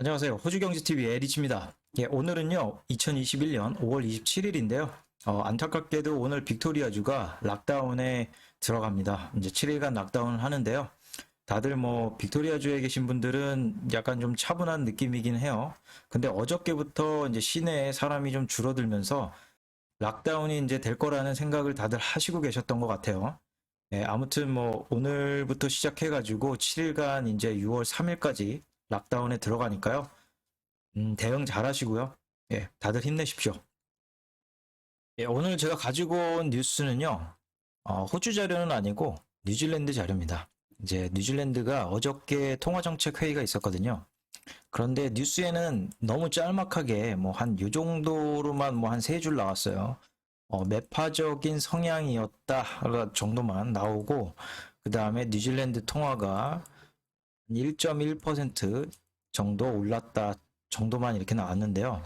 안녕하세요. 호주경제TV의 리치입니다. 예, 오늘은요, 2021년 5월 27일인데요. 안타깝게도 오늘 빅토리아주가 락다운에 들어갑니다. 이제 7일간 락다운을 하는데요. 다들 뭐, 빅토리아주에 계신 분들은 약간 좀 차분한 느낌이긴 해요. 근데 어저께부터 이제 시내에 사람이 좀 줄어들면서 락다운이 이제 될 거라는 생각을 다들 하시고 계셨던 것 같아요. 예, 아무튼 뭐, 오늘부터 시작해가지고 7일간 이제 6월 3일까지 락다운에 들어가니까요. 대응 잘 하시고요. 예, 다들 힘내십시오. 예, 오늘 제가 가지고 온 뉴스는요, 호주 자료는 아니고 뉴질랜드 자료입니다. 이제 뉴질랜드가 어저께 통화정책 회의가 있었거든요. 그런데 뉴스에는 너무 짤막하게 뭐 한 요 정도로만 뭐 한 세 줄 나왔어요. 매파적인 성향이었다 정도만 나오고, 그 다음에 뉴질랜드 통화가 1.1% 정도 올랐다 정도만 이렇게 나왔는데요.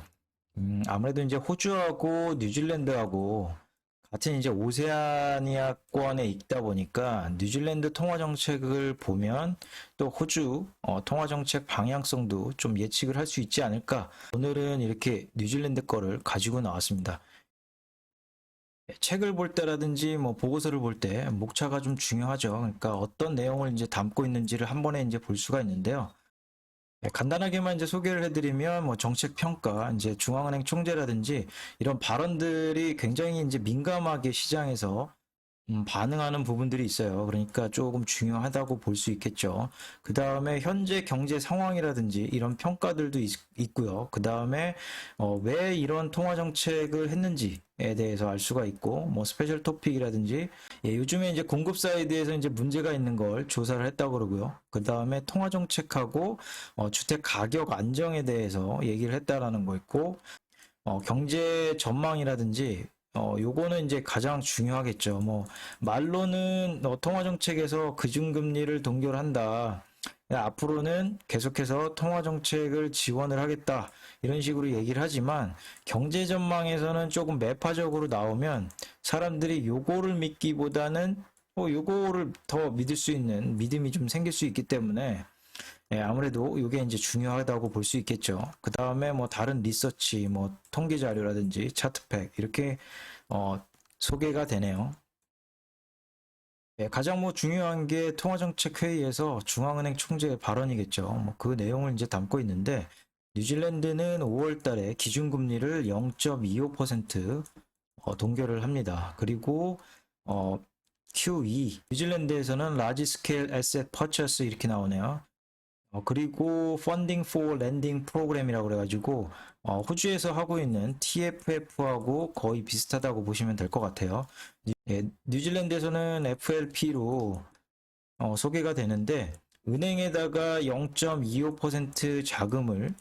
아무래도 이제 호주하고 뉴질랜드하고 같은 이제 오세아니아권에 있다 보니까 뉴질랜드 통화 정책을 보면 또 호주 통화 정책 방향성도 좀 예측을 할 수 있지 않을까. 오늘은 이렇게 뉴질랜드 거를 가지고 나왔습니다. 책을 볼 때라든지 뭐 보고서를 볼 때 목차가 좀 중요하죠. 그러니까 어떤 내용을 이제 담고 있는지를 한 번에 이제 볼 수가 있는데요. 간단하게만 이제 소개를 해드리면 뭐 정책 평가, 이제 중앙은행 총재라든지 이런 발언들이 굉장히 이제 민감하게 시장에서 반응하는 부분들이 있어요. 그러니까 조금 중요하다고 볼 수 있겠죠. 그 다음에 현재 경제 상황이라든지 이런 평가들도 있고요. 그 다음에 왜 이런 통화 정책을 했는지에 대해서 알 수가 있고, 뭐 스페셜 토픽이라든지 요즘에 이제 공급 사이드에서 이제 문제가 있는 걸 조사를 했다고 그러고요. 그 다음에 통화 정책하고 주택 가격 안정에 대해서 얘기를 했다라는 거 있고, 경제 전망이라든지 요거는 이제 가장 중요하겠죠. 뭐 말로는 통화 정책에서 기준금리를 동결한다. 앞으로는 계속해서 통화 정책을 지원을 하겠다. 이런 식으로 얘기를 하지만 경제 전망에서는 조금 매파적으로 나오면 사람들이 요거를 믿기보다는 요거를 더 믿을 수 있는 믿음이 좀 생길 수 있기 때문에 아무래도 이게 이제 중요하다고 볼 수 있겠죠. 그 다음에 뭐 다른 리서치, 뭐 통계 자료라든지 차트팩 이렇게 소개가 되네요. 가장 뭐 중요한 게 통화정책 회의에서 중앙은행 총재의 발언이겠죠. 뭐 그 내용을 이제 담고 있는데 뉴질랜드는 5월 달에 기준금리를 0.25% 동결을 합니다. 그리고 QE 뉴질랜드에서는 라지 스케일 에셋 퍼처스 이렇게 나오네요. 그리고 Funding for Lending 프로그램이라고 그래가지고 호주에서 하고 있는 TFF하고 거의 비슷하다고 보시면 될 것 같아요. 뉴질랜드에서는 FLP로 소개가 되는데 은행에다가 0.25% 자금을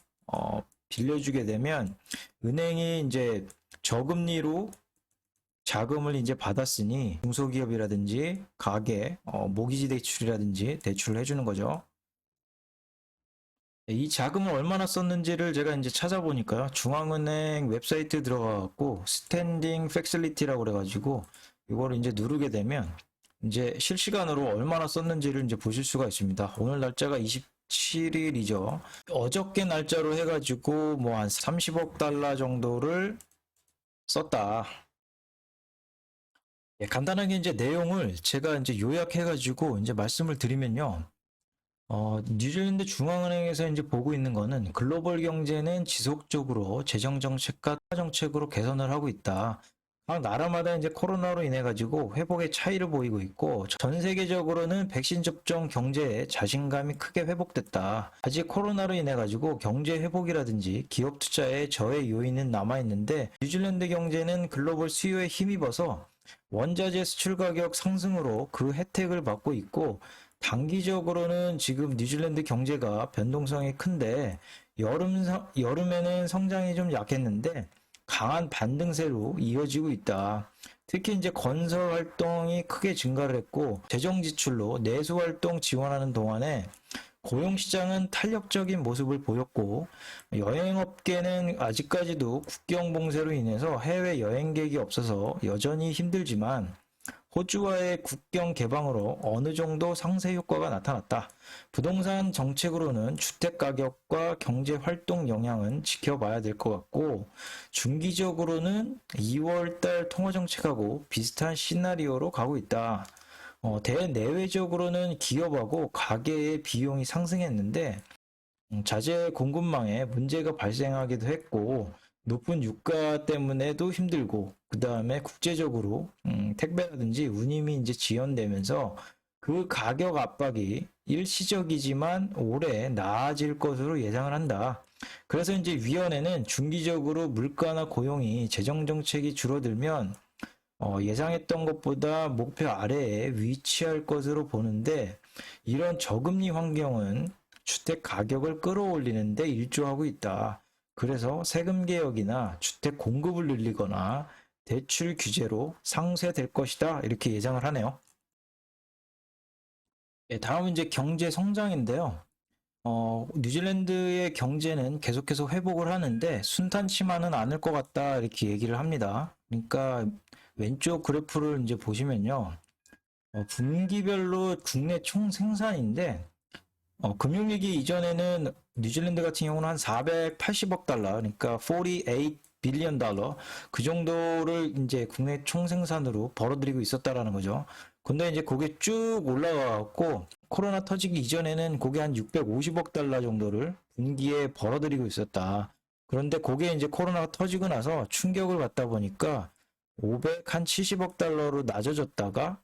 빌려주게 되면 은행이 이제 저금리로 자금을 이제 받았으니 중소기업이라든지 가게, 모기지 대출이라든지 대출을 해주는 거죠. 이 자금을 얼마나 썼는지를 제가 이제 찾아보니까요. 중앙은행 웹사이트 들어가갖고 스탠딩 팩실리티라고 그래가지고 이거를 이제 누르게 되면 이제 실시간으로 얼마나 썼는지를 이제 보실 수가 있습니다. 오늘 날짜가 27일이죠. 어저께 날짜로 해가지고 뭐 한 30억 달러 정도를 썼다. 간단하게 이제 내용을 제가 이제 요약해가지고 이제 말씀을 드리면요. 뉴질랜드 중앙은행에서 이제 보고 있는 거는 글로벌 경제는 지속적으로 재정 정책과 통화 정책으로 개선을 하고 있다. 각 나라마다 이제 코로나로 인해 가지고 회복의 차이를 보이고 있고 전 세계적으로는 백신 접종 경제에 자신감이 크게 회복됐다. 아직 코로나로 인해 가지고 경제 회복이라든지 기업 투자에 저해 요인은 남아 있는데 뉴질랜드 경제는 글로벌 수요에 힘입어서 원자재 수출 가격 상승으로 그 혜택을 받고 있고 단기적으로는 지금 뉴질랜드 경제가 변동성이 큰데 여름에는 성장이 좀 약했는데 강한 반등세로 이어지고 있다. 특히 이제 건설 활동이 크게 증가를 했고 재정 지출로 내수 활동 지원하는 동안에 고용 시장은 탄력적인 모습을 보였고 여행업계는 아직까지도 국경 봉쇄로 인해서 해외 여행객이 없어서 여전히 힘들지만 호주와의 국경 개방으로 어느 정도 상쇄 효과가 나타났다. 부동산 정책으로는 주택 가격과 경제 활동 영향은 지켜봐야 될 것 같고, 중기적으로는 2월달 통화 정책하고 비슷한 시나리오로 가고 있다. 대내외적으로는 기업하고 가계의 비용이 상승했는데, 자재 공급망에 문제가 발생하기도 했고, 높은 유가 때문에도 힘들고, 그 다음에 국제적으로 택배라든지 운임이 이제 지연되면서 그 가격 압박이 일시적이지만 올해 나아질 것으로 예상을 한다. 그래서 이제 위원회는 중기적으로 물가나 고용이 재정 정책이 줄어들면 예상했던 것보다 목표 아래에 위치할 것으로 보는데, 이런 저금리 환경은 주택 가격을 끌어올리는데 일조하고 있다. 그래서 세금 개혁이나 주택 공급을 늘리거나 대출 규제로 상쇄될 것이다. 이렇게 예상을 하네요. 다음은 이제 경제 성장인데요. 뉴질랜드의 경제는 계속해서 회복을 하는데 순탄치만은 않을 것 같다. 이렇게 얘기를 합니다. 그러니까 왼쪽 그래프를 이제 보시면요. 분기별로 국내 총 생산인데, 금융위기 이전에는 뉴질랜드 같은 경우는 한 480억 달러, 그러니까 48 빌리언 달러, 그 정도를 이제 국내 총생산으로 벌어들이고 있었다라는 거죠. 근데 이제 그게 쭉 올라가고, 코로나 터지기 이전에는 그게 한 650억 달러 정도를 분기에 벌어들이고 있었다. 그런데 그게 이제 코로나가 터지고 나서 충격을 받다 보니까 570억 달러로 낮아졌다가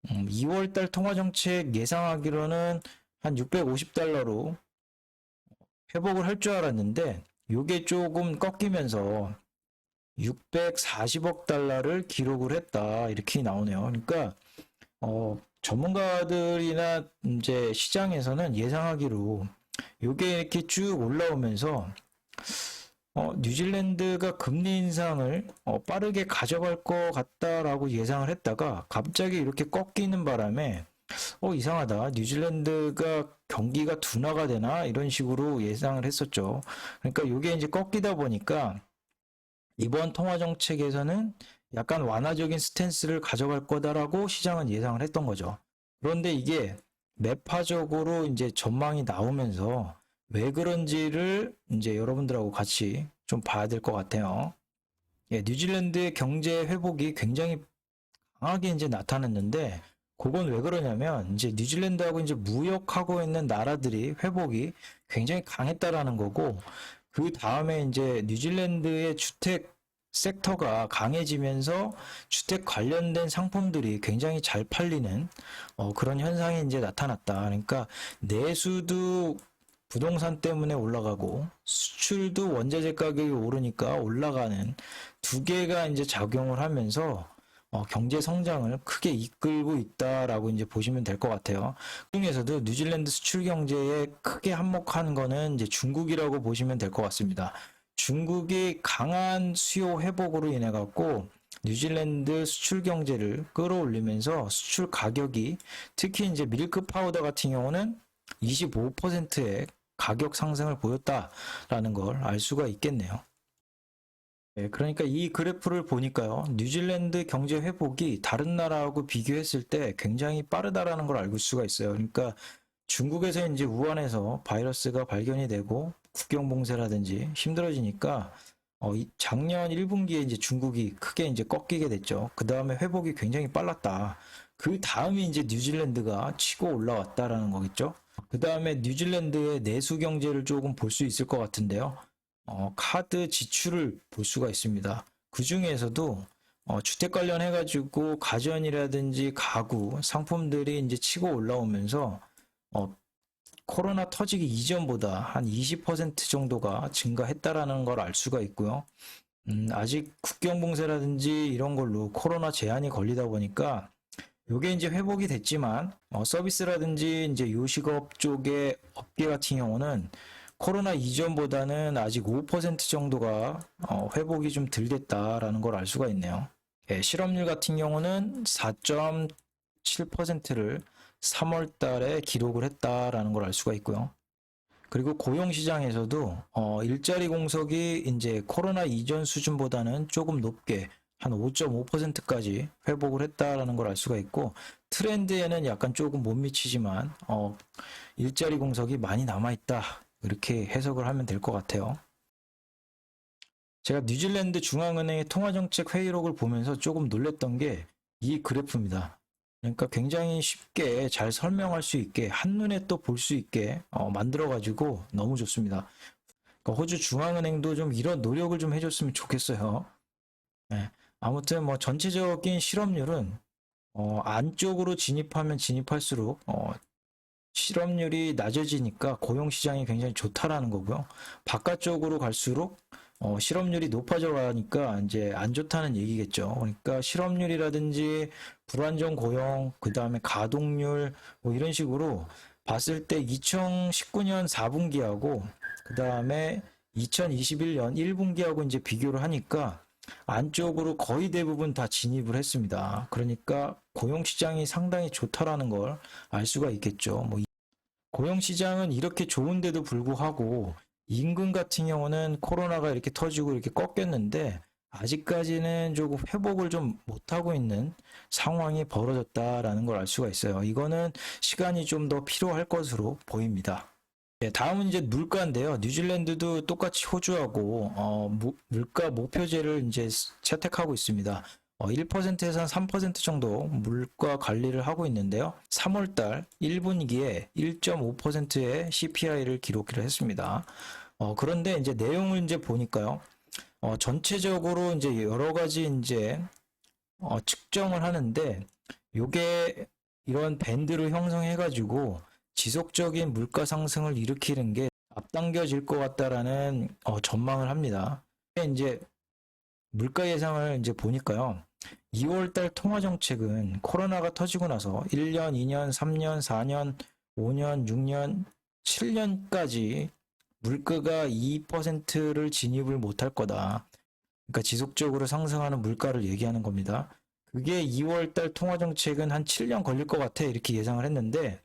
2월 달 통화정책 예상하기로는 한 650달러로 회복을 할 줄 알았는데, 요게 조금 꺾이면서 640억 달러를 기록을 했다. 이렇게 나오네요. 그러니까 전문가들이나 이제 시장에서는 예상하기로 요게 이렇게 쭉 올라오면서 뉴질랜드가 금리 인상을 빠르게 가져갈 것 같다라고 예상을 했다가 갑자기 이렇게 꺾이는 바람에 이상하다. 뉴질랜드가 경기가 둔화가 되나? 이런 식으로 예상을 했었죠. 그러니까 이게 이제 꺾이다 보니까 이번 통화 정책에서는 약간 완화적인 스탠스를 가져갈 거다라고 시장은 예상을 했던 거죠. 그런데 이게 매파적으로 이제 전망이 나오면서 왜 그런지를 이제 여러분들하고 같이 좀 봐야 될 것 같아요. 뉴질랜드의 경제 회복이 굉장히 강하게 이제 나타났는데, 그건 왜 그러냐면 이제 뉴질랜드하고 이제 무역하고 있는 나라들이 회복이 굉장히 강했다라는 거고, 그 다음에 이제 뉴질랜드의 주택 섹터가 강해지면서 주택 관련된 상품들이 굉장히 잘 팔리는 그런 현상이 이제 나타났다. 그러니까 내수도 부동산 때문에 올라가고 수출도 원자재 가격이 오르니까 올라가는 두 개가 이제 작용을 하면서 경제 성장을 크게 이끌고 있다라고 이제 보시면 될 것 같아요. 그 중에서도 뉴질랜드 수출 경제에 크게 한몫한 거는 이제 중국이라고 보시면 될 것 같습니다. 중국이 강한 수요 회복으로 인해 갖고 뉴질랜드 수출 경제를 끌어올리면서 수출 가격이, 특히 이제 밀크 파우더 같은 경우는 25%의 가격 상승을 보였다라는 걸 알 수가 있겠네요. 그러니까 이 그래프를 보니까요, 뉴질랜드 경제 회복이 다른 나라하고 비교했을 때 굉장히 빠르다라는 걸 알 수가 있어요. 그러니까 중국에서 이제 우한에서 바이러스가 발견이 되고 국경 봉쇄라든지 힘들어지니까 작년 1분기에 이제 중국이 크게 이제 꺾이게 됐죠. 그 다음에 회복이 굉장히 빨랐다. 그 다음에 이제 뉴질랜드가 치고 올라왔다라는 거겠죠. 그 다음에 뉴질랜드의 내수 경제를 조금 볼 수 있을 것 같은데요. 카드 지출을 볼 수가 있습니다. 그 중에서도 주택 관련해가지고 가전이라든지 가구 상품들이 이제 치고 올라오면서 코로나 터지기 이전보다 한 20% 정도가 증가했다라는 걸 알 수가 있고요. 아직 국경 봉쇄라든지 이런 걸로 코로나 제한이 걸리다 보니까 요게 이제 회복이 됐지만 서비스라든지 이제 요식업 쪽의 업계 같은 경우는 코로나 이전보다는 아직 5% 정도가 회복이 좀 덜 됐다라는 걸 알 수가 있네요. 실업률 같은 경우는 4.7%를 3월 달에 기록을 했다라는 걸 알 수가 있고요. 그리고 고용 시장에서도 일자리 공석이 이제 코로나 이전 수준보다는 조금 높게 한 5.5%까지 회복을 했다라는 걸 알 수가 있고, 트렌드에는 약간 조금 못 미치지만 일자리 공석이 많이 남아있다, 이렇게 해석을 하면 될 것 같아요. 제가 뉴질랜드 중앙은행의 통화정책 회의록을 보면서 조금 놀랬던 게 이 그래프입니다. 그러니까 굉장히 쉽게 잘 설명할 수 있게, 한눈에 또 볼 수 있게 만들어가지고 너무 좋습니다. 그러니까 호주 중앙은행도 좀 이런 노력을 좀 해줬으면 좋겠어요. 네. 아무튼 뭐 전체적인 실업률은 안쪽으로 진입하면 진입할수록 실업률이 낮아지니까 고용시장이 굉장히 좋다라는 거고요. 바깥쪽으로 갈수록 실업률이 높아져 가니까 이제 안 좋다는 얘기겠죠. 그러니까 실업률이라든지 불안정 고용, 그 다음에 가동률, 뭐 이런 식으로 봤을 때 2019년 4분기하고 그 다음에 2021년 1분기하고 이제 비교를 하니까 안쪽으로 거의 대부분 다 진입을 했습니다. 그러니까 고용시장이 상당히 좋다라는 걸 알 수가 있겠죠. 뭐 고용시장은 이렇게 좋은데도 불구하고 임금 같은 경우는 코로나가 이렇게 터지고 이렇게 꺾였는데 아직까지는 조금 회복을 좀 못하고 있는 상황이 벌어졌다라는 걸 알 수가 있어요. 이거는 시간이 좀 더 필요할 것으로 보입니다. 네, 다음은 이제 물가인데요. 뉴질랜드도 똑같이 호주하고 물가 목표제를 이제 채택하고 있습니다. 1%에서 한 3% 정도 물가 관리를 하고 있는데요. 3월달 1분기에 1.5%의 CPI를 기록을 했습니다. 그런데 이제 내용을 이제 보니까요. 전체적으로 이제 여러 가지 이제 측정을 하는데 요게 이런 밴드로 형성해가지고 지속적인 물가 상승을 일으키는 게 앞당겨질 것 같다라는 전망을 합니다. 이제 물가 예상을 이제 보니까요. 2월달 통화정책은 코로나가 터지고 나서 1년, 2년, 3년, 4년, 5년, 6년, 7년까지 물가가 2%를 진입을 못할 거다. 그러니까 지속적으로 상승하는 물가를 얘기하는 겁니다. 그게 2월달 통화정책은 한 7년 걸릴 것 같아, 이렇게 예상을 했는데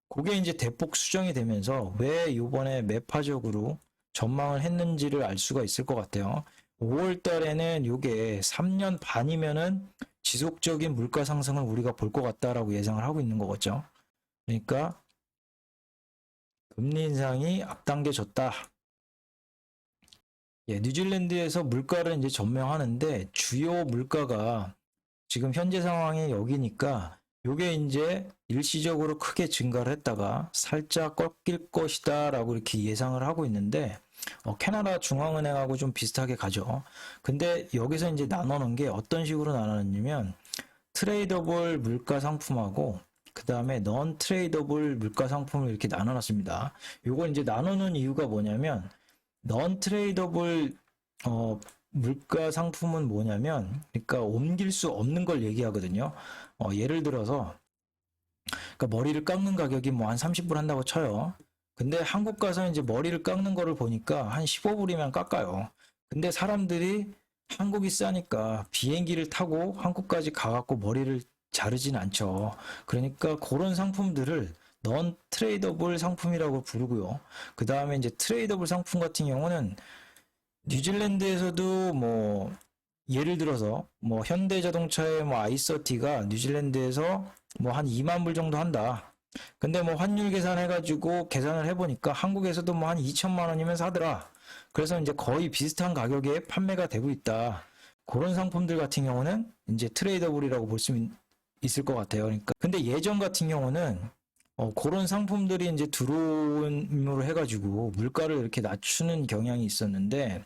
그게 이제 대폭 수정이 되면서 왜 이번에 매파적으로 전망을 했는지를 알 수가 있을 것 같아요. 5월 달에는 이게 3년 반이면은 지속적인 물가 상승을 우리가 볼 것 같다라고 예상을 하고 있는 거겠죠. 그러니까 금리 인상이 앞당겨졌다. 예, 뉴질랜드에서 물가를 이제 전망하는데 주요 물가가 지금 현재 상황이 여기니까 요게 이제 일시적으로 크게 증가를 했다가 살짝 꺾일 것이다 라고 이렇게 예상을 하고 있는데 캐나다 중앙은행하고 좀 비슷하게 가죠. 근데 여기서 이제 나눠놓은 게 어떤 식으로 나눠놨냐면 트레이더블 물가 상품하고 그 다음에 넌 트레이더블 물가 상품을 이렇게 나눠놨습니다. 요걸 이제 나누는 이유가 뭐냐면 넌 트레이더블 물가 상품은 뭐냐면, 그러니까 옮길 수 없는 걸 얘기하거든요. 예를 들어서, 그러니까 머리를 깎는 가격이 뭐 한 30불 한다고 쳐요. 근데 한국 가서 이제 머리를 깎는 거를 보니까 한 15불이면 깎아요. 근데 사람들이 한국이 싸니까 비행기를 타고 한국까지 가갖고 머리를 자르진 않죠. 그러니까 그런 상품들을 넌 트레이더블 상품이라고 부르고요. 그 다음에 이제 트레이더블 상품 같은 경우는 뉴질랜드에서도 뭐 예를 들어서 뭐 현대자동차의 뭐 i30가 뉴질랜드에서 뭐 한 2만 불 정도 한다. 근데 뭐 환율 계산해가지고 계산을 해보니까 한국에서도 뭐 한 2천만 원이면 사더라. 그래서 이제 거의 비슷한 가격에 판매가 되고 있다. 그런 상품들 같은 경우는 이제 트레이더블이라고 볼 수 있을 것 같아요. 그러니까 근데 예전 같은 경우는 그런 상품들이 이제 들어옴으로 해가지고 물가를 이렇게 낮추는 경향이 있었는데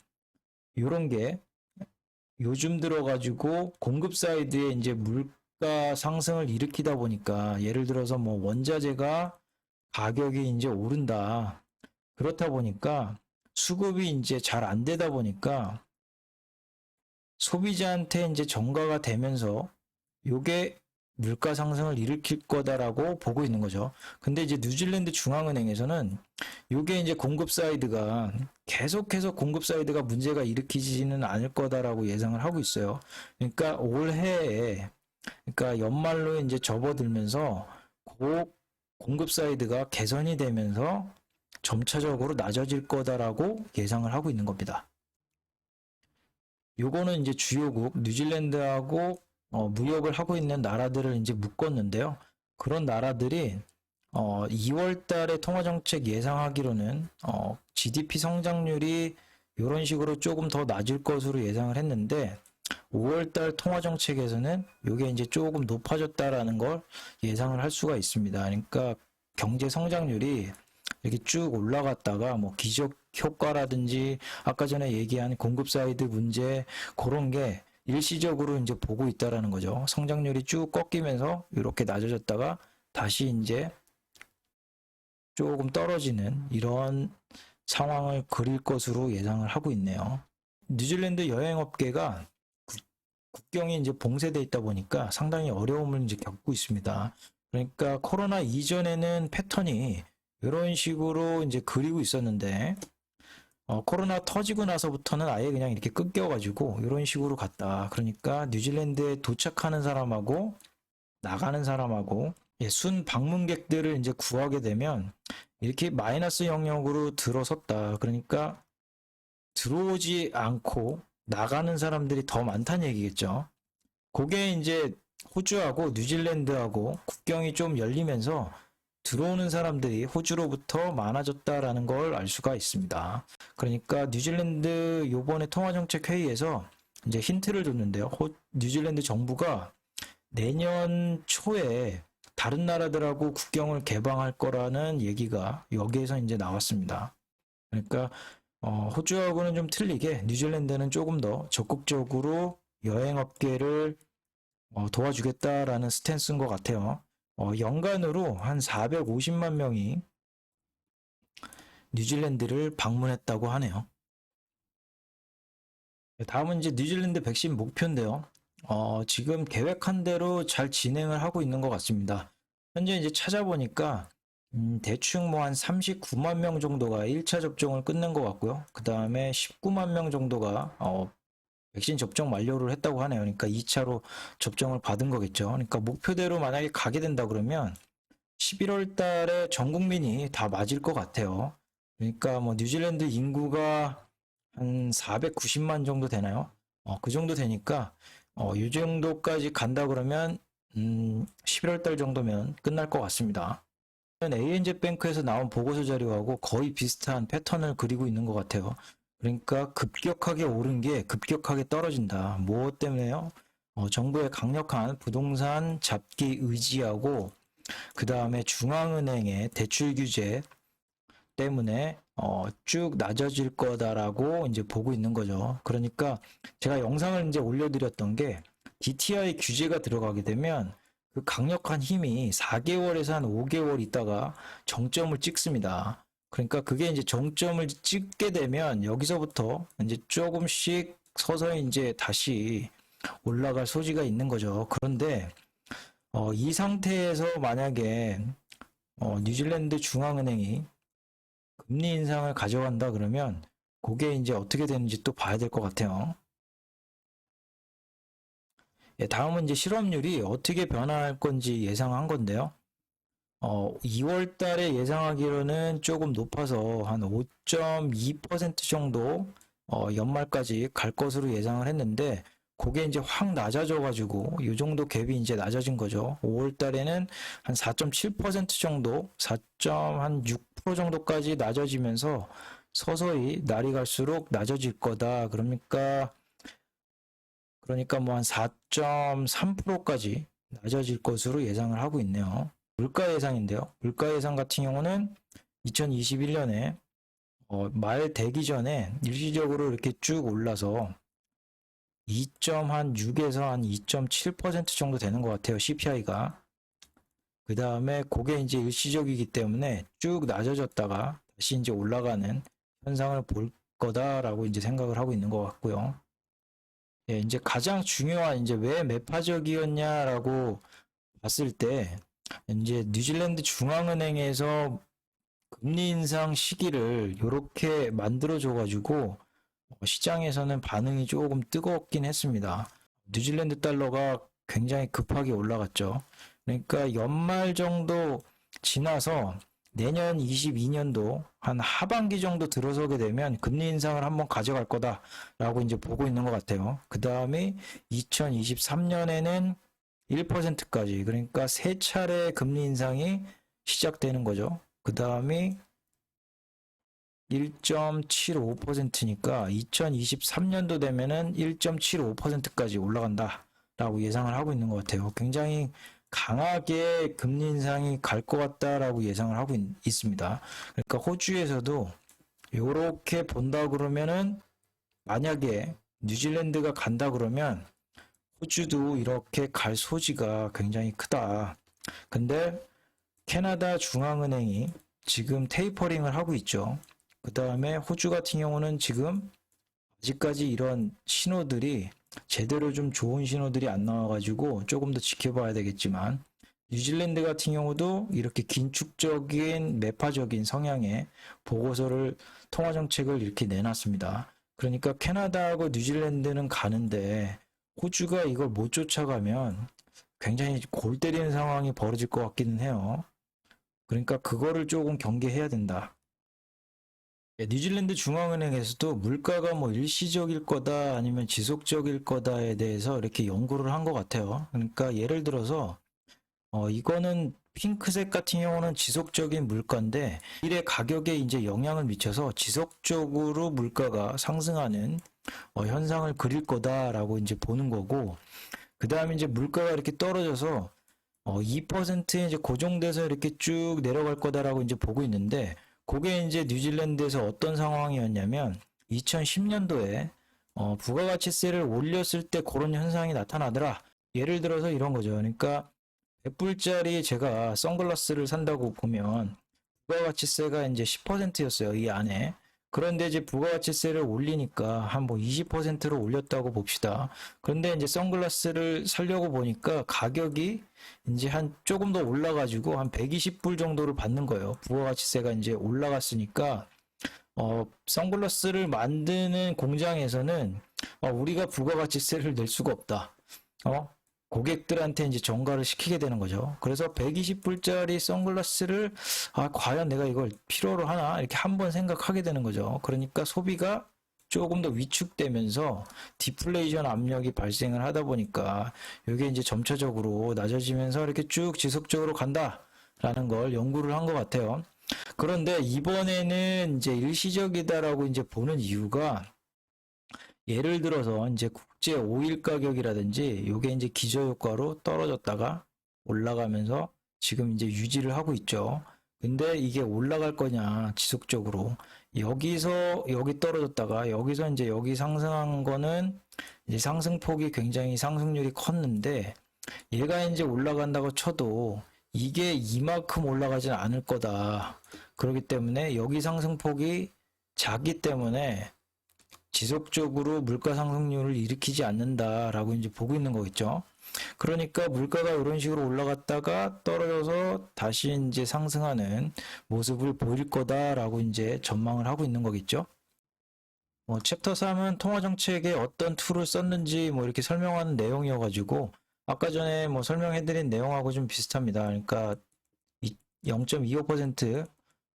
이런 게 요즘 들어가지고 공급 사이드에 이제 물가 상승을 일으키다 보니까 예를 들어서 뭐 원자재가 가격이 이제 오른다. 그렇다 보니까 수급이 이제 잘 안 되다 보니까 소비자한테 이제 전가가 되면서 요게 물가 상승을 일으킬 거다라고 보고 있는 거죠. 근데 이제 뉴질랜드 중앙은행에서는 요게 이제 공급 사이드가 계속해서 공급 사이드가 문제가 일으키지는 않을 거다라고 예상을 하고 있어요. 그러니까 올해에 그러니까 연말로 이제 접어들면서 그 공급 사이드가 개선이 되면서 점차적으로 낮아질 거다라고 예상을 하고 있는 겁니다. 요거는 이제 주요국 뉴질랜드하고 무역을 하고 있는 나라들을 이제 묶었는데요. 그런 나라들이 2월 달에 통화정책 예상하기로는 GDP 성장률이 이런 식으로 조금 더 낮을 것으로 예상을 했는데 5월 달 통화정책에서는 이게 이제 조금 높아졌다라는 걸 예상을 할 수가 있습니다. 그러니까 경제 성장률이 이렇게 쭉 올라갔다가 뭐 기적 효과라든지 아까 전에 얘기한 공급 사이드 문제 그런 게 일시적으로 이제 보고 있다라는 거죠. 성장률이 쭉 꺾이면서 이렇게 낮아졌다가 다시 이제 조금 떨어지는 이런 상황을 그릴 것으로 예상을 하고 있네요. 뉴질랜드 여행업계가 국경이 이제 봉쇄돼 있다 보니까 상당히 어려움을 이제 겪고 있습니다. 그러니까 코로나 이전에는 패턴이 이런 식으로 이제 그리고 있었는데 코로나 터지고 나서부터는 아예 그냥 이렇게 끊겨가지고 이런 식으로 갔다. 그러니까 뉴질랜드에 도착하는 사람하고 나가는 사람하고 순 방문객들을 이제 구하게 되면 이렇게 마이너스 영역으로 들어섰다. 그러니까 들어오지 않고 나가는 사람들이 더 많다는 얘기겠죠. 그게 이제 호주하고 뉴질랜드하고 국경이 좀 열리면서 들어오는 사람들이 호주로부터 많아졌다라는 걸 알 수가 있습니다. 그러니까 뉴질랜드 요번에 통화정책 회의에서 이제 힌트를 줬는데요. 뉴질랜드 정부가 내년 초에 다른 나라들하고 국경을 개방할 거라는 얘기가 여기에서 이제 나왔습니다. 그러니까 호주하고는 좀 틀리게 뉴질랜드는 조금 더 적극적으로 여행업계를 도와주겠다라는 스탠스인 것 같아요. 연간으로 한 450만 명이 뉴질랜드를 방문했다고 하네요. 다음은 이제 뉴질랜드 백신 목표인데요. 지금 계획한 대로 잘 진행을 하고 있는 것 같습니다. 현재 이제 찾아보니까 대충 뭐 한 39만 명 정도가 1차 접종을 끝낸 것 같고요. 그 다음에 19만 명 정도가 백신 접종 완료를 했다고 하네요. 그러니까 2차로 접종을 받은 거겠죠. 그러니까 목표대로 만약에 가게 된다 그러면 11월 달에 전 국민이 다 맞을 것 같아요. 그러니까 뭐 뉴질랜드 인구가 한 490만 정도 되나요? 그 정도 되니까 이 정도까지 간다 그러면 11월 달 정도면 끝날 것 같습니다. ANZ뱅크에서 나온 보고서 자료하고 거의 비슷한 패턴을 그리고 있는 것 같아요. 그러니까 급격하게 오른 게 급격하게 떨어진다. 무엇 때문에요? 정부의 강력한 부동산 잡기 의지하고 그 다음에 중앙은행의 대출 규제 때문에 쭉 낮아질 거다라고 이제 보고 있는 거죠. 그러니까 제가 영상을 이제 올려드렸던 게 DTI 규제가 들어가게 되면 그 강력한 힘이 4개월에서 한 5개월 있다가 정점을 찍습니다. 그러니까 그게 이제 정점을 찍게 되면 여기서부터 이제 조금씩 서서히 이제 다시 올라갈 소지가 있는 거죠. 그런데 이 상태에서 만약에 뉴질랜드 중앙은행이 금리 인상을 가져간다 그러면 그게 이제 어떻게 되는지 또 봐야 될 것 같아요. 다음은 이제 실업률이 어떻게 변화할 건지 예상한 건데요. 2월 달에 예상하기로는 조금 높아서 한 5.2% 정도 연말까지 갈 것으로 예상을 했는데 그게 이제 확 낮아져가지고 이 정도 갭이 이제 낮아진 거죠. 5월 달에는 한 4.7% 정도, 4.6% 정도까지 낮아지면서 서서히 날이 갈수록 낮아질 거다. 그러니까 뭐 한 4.3%까지 낮아질 것으로 예상을 하고 있네요. 물가 예상인데요. 물가 예상 같은 경우는 2021년에 말 되기 전에 일시적으로 이렇게 쭉 올라서 2.6에서 한 2.7% 정도 되는 것 같아요. CPI가. 그 다음에 그게 이제 일시적이기 때문에 쭉 낮아졌다가 다시 이제 올라가는 현상을 볼 거다라고 이제 생각을 하고 있는 것 같고요. 이제 가장 중요한 이제 왜 매파적이었냐라고 봤을 때 이제 뉴질랜드 중앙은행에서 금리 인상 시기를 이렇게 만들어줘 가지고 시장에서는 반응이 조금 뜨겁긴 했습니다. 뉴질랜드 달러가 굉장히 급하게 올라갔죠. 그러니까 연말 정도 지나서 내년 22년도 한 하반기 정도 들어서게 되면 금리 인상을 한번 가져갈 거다라고 이제 보고 있는 것 같아요. 그 다음에 2023년에는 1%까지, 그러니까 세 차례 금리 인상이 시작되는 거죠. 그 다음에 1.75%니까 2023년도 되면은 1.75%까지 올라간다라고 예상을 하고 있는 것 같아요. 굉장히 강하게 금리 인상이 갈 것 같다라고 예상을 하고 있습니다. 그러니까 호주에서도 이렇게 본다 그러면은 만약에 뉴질랜드가 간다 그러면 호주도 이렇게 갈 소지가 굉장히 크다. 근데 캐나다 중앙은행이 지금 테이퍼링을 하고 있죠. 그 다음에 호주 같은 경우는 지금 아직까지 이런 신호들이 제대로 좀 좋은 신호들이 안 나와가지고 조금 더 지켜봐야 되겠지만, 뉴질랜드 같은 경우도 이렇게 긴축적인 매파적인 성향의 보고서를, 통화정책을 이렇게 내놨습니다. 그러니까 캐나다하고 뉴질랜드는 가는데 호주가 이걸 못 쫓아가면 굉장히 골 때리는 상황이 벌어질 것 같기는 해요. 그러니까 그거를 조금 경계해야 된다. 뉴질랜드 중앙은행에서도 물가가 뭐 일시적일 거다 아니면 지속적일 거다에 대해서 이렇게 연구를 한 것 같아요. 그러니까 예를 들어서 이거는 핑크색 같은 경우는 지속적인 물가인데 일의 가격에 이제 영향을 미쳐서 지속적으로 물가가 상승하는 현상을 그릴 거다라고 이제 보는 거고, 그 다음에 이제 물가가 이렇게 떨어져서 2%에 이제 고정돼서 이렇게 쭉 내려갈 거다라고 이제 보고 있는데, 그게 이제 뉴질랜드에서 어떤 상황이었냐면 2010년도에 부가가치세를 올렸을 때 그런 현상이 나타나더라. 예를 들어서 이런 거죠. 그러니까 100불짜리 제가 선글라스를 산다고 보면 부가가치세가 이제 10%였어요. 이 안에. 그런데 이제 부가가치세를 올리니까 한 뭐 20%로 올렸다고 봅시다. 그런데 이제 선글라스를 사려고 보니까 가격이 이제 한 조금 더 올라가지고 한 120불 정도를 받는 거예요. 부가가치세가 이제 올라갔으니까 선글라스를 만드는 공장에서는 우리가 부가가치세를 낼 수가 없다. 고객들한테 이제 전가를 시키게 되는 거죠. 그래서 120불짜리 선글라스를 과연 내가 이걸 필요로 하나 이렇게 한번 생각하게 되는 거죠. 그러니까 소비가 조금 더 위축되면서 디플레이션 압력이 발생을 하다 보니까 이게 이제 점차적으로 낮아지면서 이렇게 쭉 지속적으로 간다라는 걸 연구를 한 것 같아요. 그런데 이번에는 이제 일시적이다라고 이제 보는 이유가, 예를 들어서 이제 국제 오일 가격이라든지 요게 이제 기저효과로 떨어졌다가 올라가면서 지금 이제 유지를 하고 있죠. 근데 이게 올라갈 거냐 지속적으로, 여기서 여기 떨어졌다가 여기서 이제 여기 상승한 거는 이제 상승폭이 굉장히 상승률이 컸는데, 얘가 이제 올라간다고 쳐도 이게 이만큼 올라가지는 않을 거다. 그렇기 때문에 여기 상승폭이 작기 때문에 지속적으로 물가 상승률을 일으키지 않는다라고 이제 보고 있는 거겠죠. 그러니까 물가가 이런 식으로 올라갔다가 떨어져서 다시 이제 상승하는 모습을 보일 거다라고 이제 전망을 하고 있는 거겠죠. 챕터 3은 통화 정책에 어떤 툴을 썼는지 뭐 이렇게 설명하는 내용이어가지고 아까 전에 뭐 설명해드린 내용하고 좀 비슷합니다. 그러니까 0.25%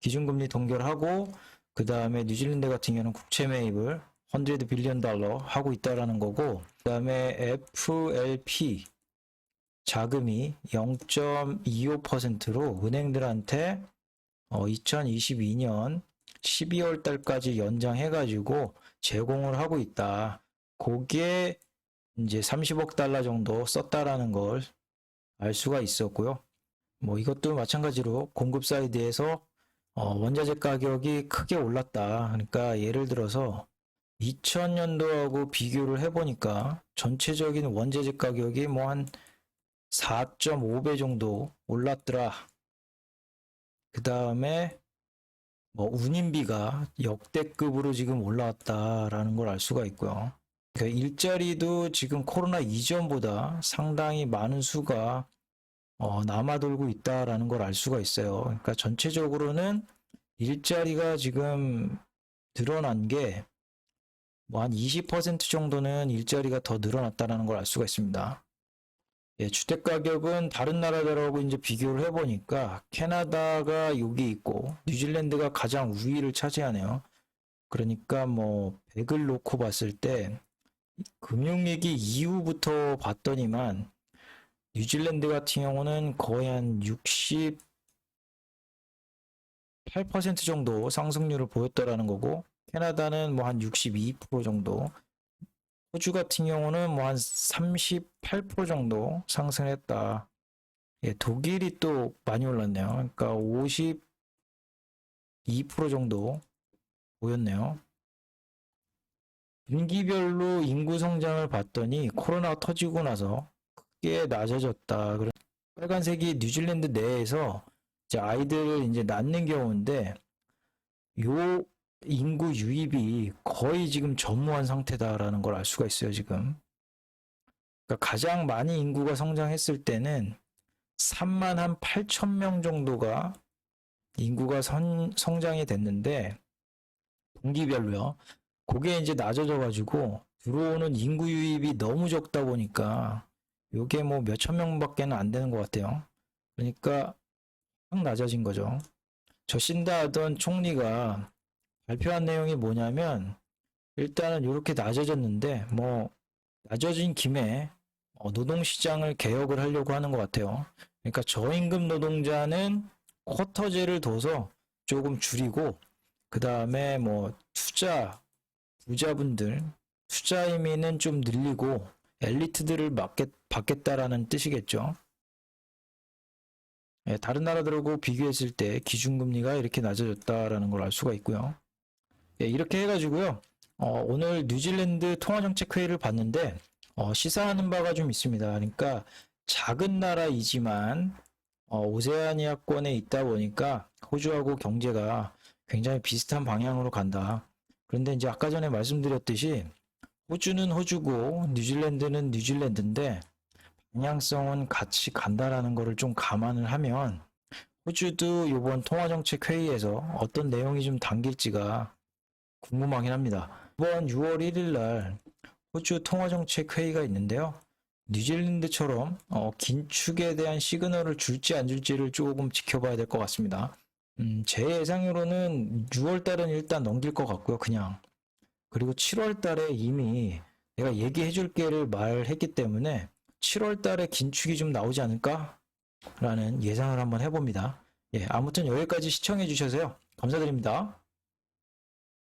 기준금리 동결하고, 그 다음에 뉴질랜드 같은 경우는 국채 매입을 100 빌리언 달러 하고 있다라는 거고, 그 다음에 FLP 자금이 0.25%로 은행들한테 2022년 12월 달까지 연장해가지고 제공을 하고 있다. 그게 이제 30억 달러 정도 썼다라는 걸 알 수가 있었고요. 뭐 이것도 마찬가지로 공급 사이드에서 원자재 가격이 크게 올랐다. 그러니까 예를 들어서 2000년도하고 비교를 해보니까 전체적인 원자재 가격이 뭐 한 4.5배 정도 올랐더라. 그 다음에 뭐 운임비가 역대급으로 지금 올라왔다라는 걸 알 수가 있고요. 그러니까 일자리도 지금 코로나 이전보다 상당히 많은 수가 남아돌고 있다라는 걸 알 수가 있어요. 그러니까 전체적으로는 일자리가 지금 늘어난 게 뭐 한 20% 정도는 일자리가 더 늘어났다라는 걸 알 수가 있습니다. 예, 주택 가격은 다른 나라들하고 이제 비교를 해보니까 캐나다가 여기 있고 뉴질랜드가 가장 우위를 차지하네요. 그러니까 뭐 100을 놓고 봤을 때 금융위기 이후부터 봤더니만 뉴질랜드 같은 경우는 거의 한 68% 정도 상승률을 보였다라는 거고 캐나다는 뭐 한 62% 정도, 호주 같은 경우는 뭐 한 38% 정도 상승했다. 예, 독일이 또 많이 올랐네요. 그러니까 52% 정도 보였네요. 분기별로 인구 성장을 봤더니 코로나가 터지고 나서 크게 낮아졌다. 빨간색이 뉴질랜드 내에서 이제 아이들을 이제 낳는 경우인데 요 인구 유입이 거의 지금 전무한 상태다라는 걸 알 수가 있어요, 지금. 그러니까 가장 많이 인구가 성장했을 때는 3만 한 8천 명 정도가 인구가 성장이 됐는데 분기별로요. 그게 이제 낮아져 가지고 들어오는 인구 유입이 너무 적다 보니까 요게 뭐 몇천 명밖에는 안 되는 것 같아요. 그러니까 확 낮아진 거죠. 저 신다 하던 총리가 발표한 내용이 뭐냐면 일단은 이렇게 낮아졌는데 뭐 낮아진 김에 노동시장을 개혁을 하려고 하는 것 같아요. 그러니까 저임금 노동자는 쿼터제를 둬서 조금 줄이고 그 다음에 뭐 부자분들 투자 의미는 좀 늘리고 엘리트들을 받겠다라는 뜻이겠죠. 예, 다른 나라들하고 비교했을 때 기준금리가 이렇게 낮아졌다라는 걸 알 수가 있고요. 예, 이렇게 해가지고요. 오늘 뉴질랜드 통화정책회의를 봤는데 시사하는 바가 좀 있습니다. 그러니까 작은 나라이지만 오세아니아권에 있다 보니까 호주하고 경제가 굉장히 비슷한 방향으로 간다. 그런데 이제 아까 전에 말씀드렸듯이 호주는 호주고 뉴질랜드는 뉴질랜드인데 방향성은 같이 간다라는 거를 좀 감안을 하면 호주도 이번 통화정책 회의에서 어떤 내용이 좀 담길지가 궁금하긴 합니다. 이번 6월 1일 날 호주 통화정책 회의가 있는데요. 뉴질랜드처럼 긴축에 대한 시그널을 줄지 안 줄지를 조금 지켜봐야 될 것 같습니다. 제 예상으로는 6월 달은 일단 넘길 것 같고요, 그냥. 그리고 7월 달에 이미 내가 얘기해 줄게를 말했기 때문에 7월 달에 긴축이 좀 나오지 않을까? 라는 예상을 한번 해봅니다. 예, 아무튼 여기까지 시청해 주셔서요. 감사드립니다.